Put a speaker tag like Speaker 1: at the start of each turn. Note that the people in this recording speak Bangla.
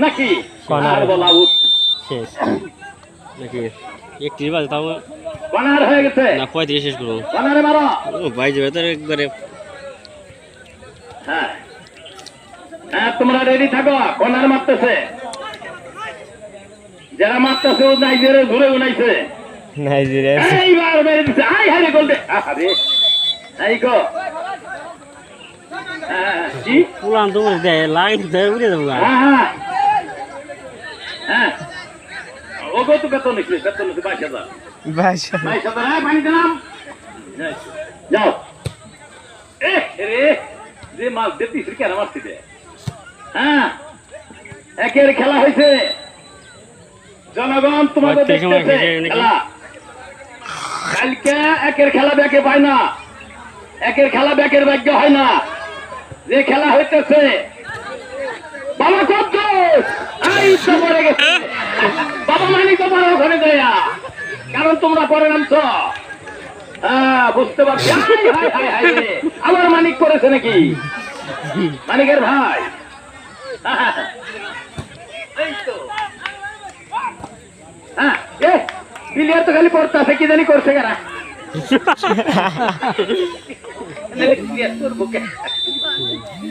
Speaker 1: নাকি
Speaker 2: কর্নার।
Speaker 1: আর বল আউট
Speaker 2: শেষ নাকি 31 বাজে তাও
Speaker 1: কর্নার হয়ে গেছে
Speaker 2: না 35 শেষ করব
Speaker 1: কর্নারে মারো
Speaker 2: ও ভাই যাবে তো একবারে
Speaker 1: হ্যাঁ হ্যাঁ তোমরা রেডি থাকো কর্নার মারতেছে যারা মারতেছে ও নাইজেরিয়া ঘুরে উনাইছে
Speaker 2: নাইজেরিয়া
Speaker 1: এইবার মেরে দিছে হাই হাই গোল দে আরে এই গো হ্যাঁ কি
Speaker 2: পুরান তো উড়ে দেয় লাইন দেয় উড়ে যাবো গা
Speaker 1: হ্যাঁ হ্যাঁ হ্যাঁ ও গো তো বেতন নিচ্ছে 22,000 22,000 হ্যাঁ পানি দিলাম যাও এ রে যে মাছ দিতিস কেন মারছি দে হ্যাঁ একের খেলা হয়েছে জনগণ তোমাদের দেখতেছে খেলা কালকে একের খেলা ব্যাকে পায় না একের খেলা ব্যাকের ভাগ্য হয় না যে খেলা হইতেছে বাবা কত এই তো পড়ে গেছে বাবা মানি তো পরে ওখানে দেয়া কারণ তোমরা পরে নামছ হ্যাঁ বুঝতে পারছি হাই হাই হাই হাই রে। আমার মানিক করেছে নাকি মানিকের ভাই এই তো হ্যাঁ এ প্লেয়ার তো খালি পড়তে আছে কি জানি করছে কেনা প্লেয়ার তোর বুকে